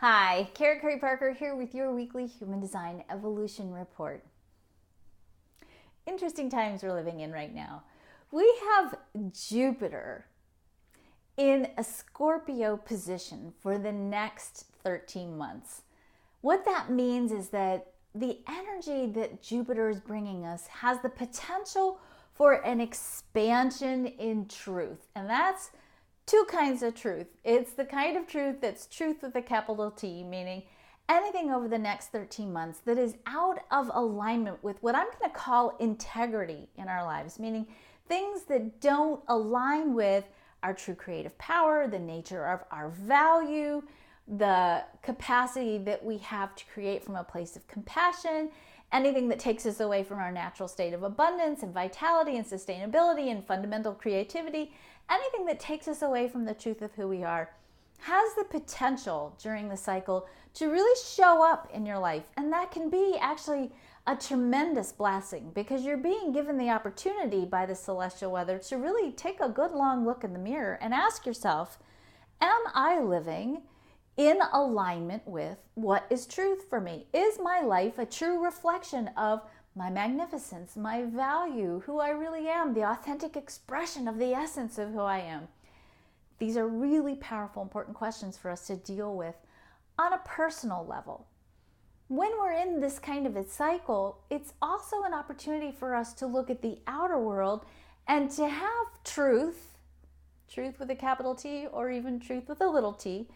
Hi, Kara Curry Parker here with your weekly Human Design Evolution Report. Interesting times we're living in right now. We have Jupiter in a Scorpio position for the next 13 months. What that means is that the energy that Jupiter is bringing us has the potential for an expansion in truth. And that's two kinds of truth. It's the kind of truth that's truth with a capital T, meaning anything over the next 13 months that is out of alignment with what I'm going to call integrity in our lives, meaning things that don't align with our true creative power, the nature of our value, the capacity that we have to create from a place of compassion, anything that takes us away from our natural state of abundance and vitality and sustainability and fundamental creativity, anything that takes us away from the truth of who we are, has the potential during the cycle to really show up in your life. And that can be actually a tremendous blessing because you're being given the opportunity by the celestial weather to really take a good long look in the mirror and ask yourself, am I living in alignment with what is truth for me? Is my life a true reflection of my magnificence, my value, who I really am, the authentic expression of the essence of who I am? These are really powerful, important questions for us to deal with on a personal level. When we're in this kind of a cycle, it's also an opportunity for us to look at the outer world and to have truth with a capital T or even truth with a little t,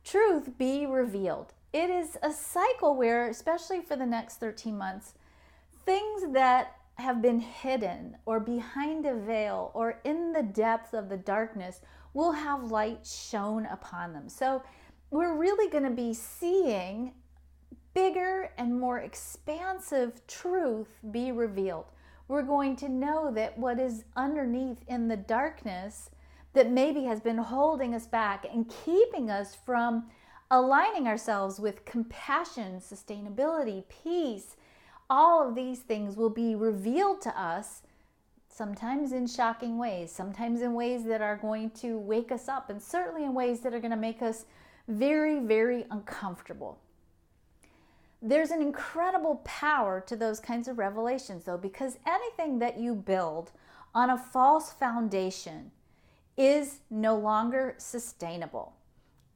truth be revealed. It is a cycle where, especially for the next 13 months, things that have been hidden or behind a veil or in the depths of the darkness will have light shone upon them. So we're really going to be seeing bigger and more expansive truth be revealed. We're going to know that what is underneath in the darkness that maybe has been holding us back and keeping us from aligning ourselves with compassion, sustainability, peace, all of these things will be revealed to us, sometimes in shocking ways, sometimes in ways that are going to wake us up, and certainly in ways that are going to make us very, very uncomfortable. There's an incredible power to those kinds of revelations, though, because anything that you build on a false foundation is no longer sustainable.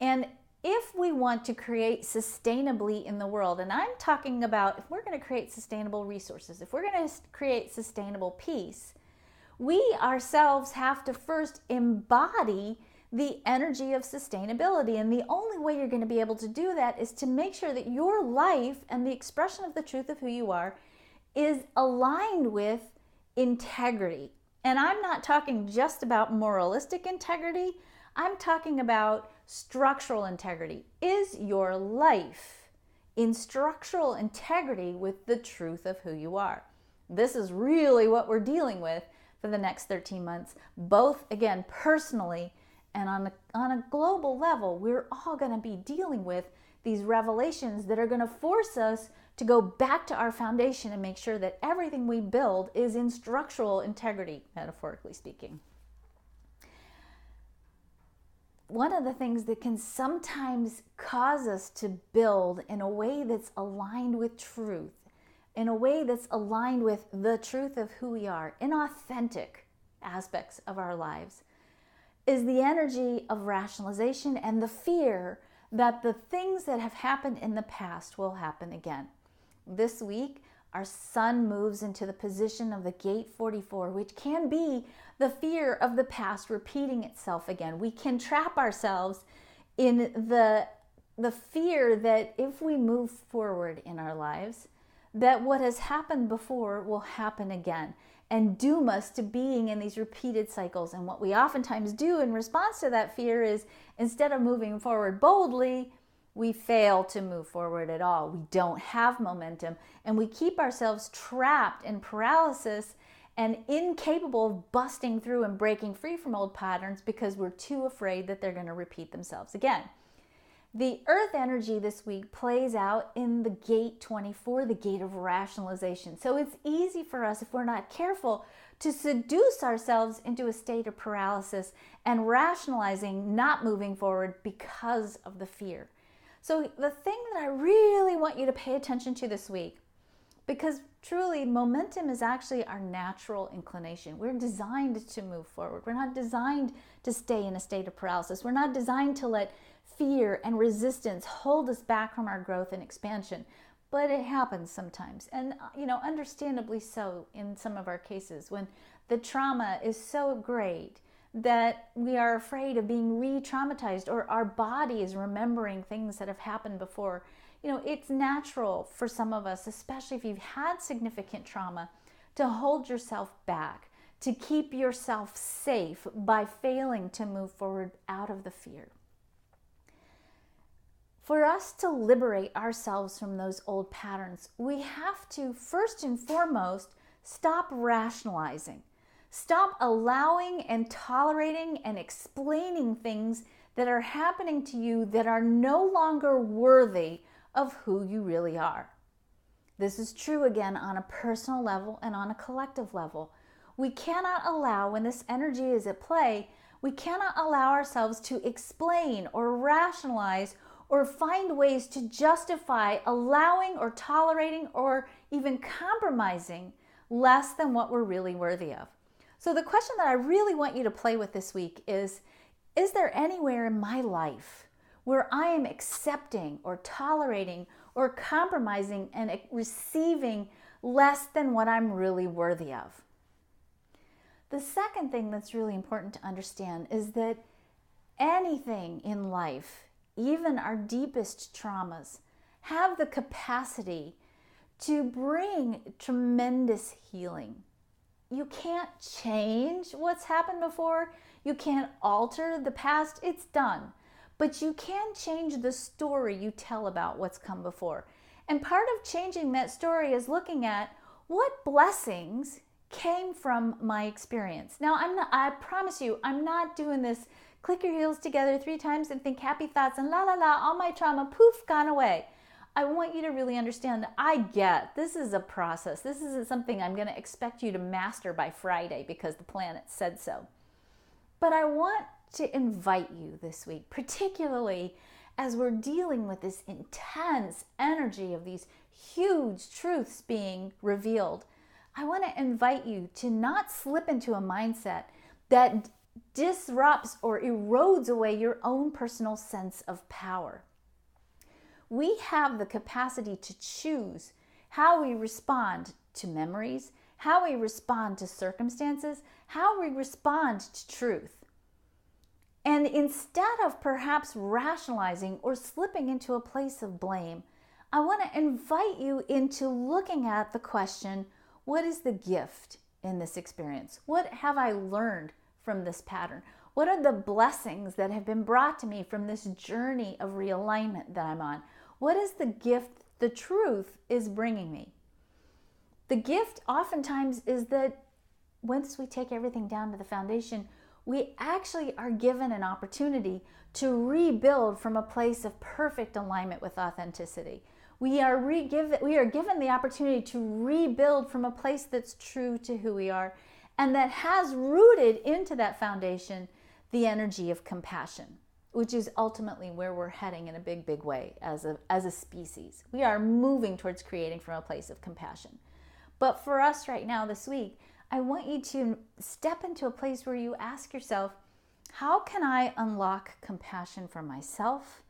And if we want to create sustainably in the world, and I'm talking about if we're going to create sustainable resources, if we're going to create sustainable peace, we ourselves have to first embody the energy of sustainability. And the only way you're going to be able to do that is to make sure that your life and the expression of the truth of who you are is aligned with integrity. And I'm not talking just about moralistic integrity. I'm talking about structural integrity. Is your life in structural integrity with the truth of who you are? This is really what we're dealing with for the next 13 months, both, again, personally and on a global level. We're all going to be dealing with these revelations that are going to force us to go back to our foundation and make sure that everything we build is in structural integrity, metaphorically speaking. One of the things that can sometimes cause us to build in a way that's aligned with truth, in a way that's aligned with the truth of who we are, in authentic aspects of our lives, is the energy of rationalization and the fear that the things that have happened in the past will happen again. This week, our sun moves into the position of the gate 44, which can be the fear of the past repeating itself again. We can trap ourselves in the fear that if we move forward in our lives, that what has happened before will happen again and doom us to being in these repeated cycles. And what we oftentimes do in response to that fear is, instead of moving forward boldly, we fail to move forward at all. We don't have momentum, and we keep ourselves trapped in paralysis and incapable of busting through and breaking free from old patterns because we're too afraid that they're going to repeat themselves again. The earth energy this week plays out in the gate 24, the gate of rationalization. So it's easy for us, if we're not careful, to seduce ourselves into a state of paralysis and rationalizing not moving forward because of the fear. So the thing that I really want you to pay attention to this week, because truly momentum is actually our natural inclination. We're designed to move forward. We're not designed to stay in a state of paralysis. We're not designed to let fear and resistance hold us back from our growth and expansion. But it happens sometimes, and understandably so in some of our cases, when the trauma is so great that we are afraid of being re-traumatized, or our body is remembering things that have happened before. It's natural for some of us, especially if you've had significant trauma, to hold yourself back, to keep yourself safe by failing to move forward out of the fear. For us to liberate ourselves from those old patterns, we have to, first and foremost, stop rationalizing. Stop allowing and tolerating and explaining things that are happening to you that are no longer worthy of who you really are. This is true again on a personal level and on a collective level. We cannot allow, when this energy is at play, we cannot allow ourselves to explain or rationalize or find ways to justify allowing or tolerating or even compromising less than what we're really worthy of. So the question that I really want you to play with this week is there anywhere in my life where I am accepting or tolerating or compromising and receiving less than what I'm really worthy of? The second thing that's really important to understand is that anything in life, even our deepest traumas, have the capacity to bring tremendous healing. You can't change what's happened before. You can't alter the past. It's done. But you can change the story you tell about what's come before. And part of changing that story is looking at what blessings came from my experience. Now, I promise you, I'm not doing this click your heels together 3 times and think happy thoughts and la la la, all my trauma, poof, gone away. I want you to really understand that I get this is a process. This isn't something I'm going to expect you to master by Friday because the planet said so. But I want to invite you this week, particularly as we're dealing with this intense energy of these huge truths being revealed. I want to invite you to not slip into a mindset that disrupts or erodes away your own personal sense of power. We have the capacity to choose how we respond to memories, how we respond to circumstances, how we respond to truth. And instead of perhaps rationalizing or slipping into a place of blame, I want to invite you into looking at the question, what is the gift in this experience? What have I learned from this pattern? What are the blessings that have been brought to me from this journey of realignment that I'm on? What is the gift the truth is bringing me? The gift oftentimes is that once we take everything down to the foundation, we actually are given an opportunity to rebuild from a place of perfect alignment with authenticity. We are given the opportunity to rebuild from a place that's true to who we are and that has rooted into that foundation the energy of compassion, which is ultimately where we're heading in a big, big way as a species. We are moving towards creating from a place of compassion. But for us right now this week, I want you to step into a place where you ask yourself, how can I unlock compassion for myself,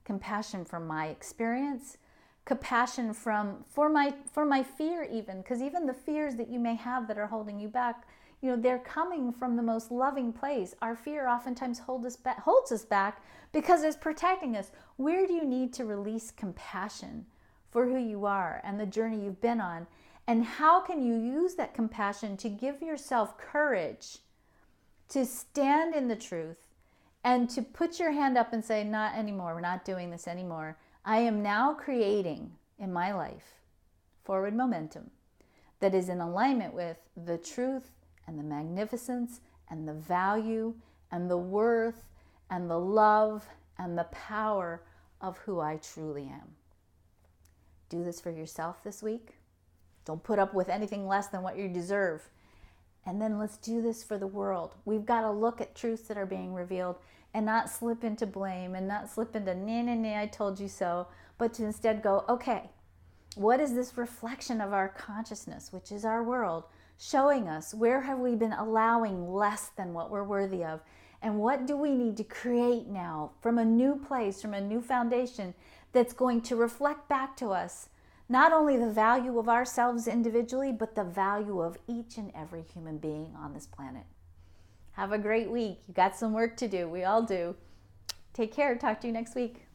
compassion for my experience, compassion for my fear even, because even the fears that you may have that are holding you back, they're coming from the most loving place. Our fear oftentimes holds us back because it's protecting us. Where do you need to release compassion for who you are and the journey you've been on? And how can you use that compassion to give yourself courage to stand in the truth and to put your hand up and say, not anymore, we're not doing this anymore. I am now creating in my life forward momentum that is in alignment with the truth and the magnificence and the value and the worth and the love and the power of who I truly am. Do this for yourself this week. Don't put up with anything less than what you deserve. And then let's do this for the world. We've got to look at truths that are being revealed and not slip into blame and not slip into, nah, I told you so, but to instead go, okay, what is this reflection of our consciousness, which is our world, showing us? Where have we been allowing less than what we're worthy of? And what do we need to create now from a new place, from a new foundation that's going to reflect back to us not only the value of ourselves individually, but the value of each and every human being on this planet. Have a great week. You got some work to do. We all do. Take care. Talk to you next week.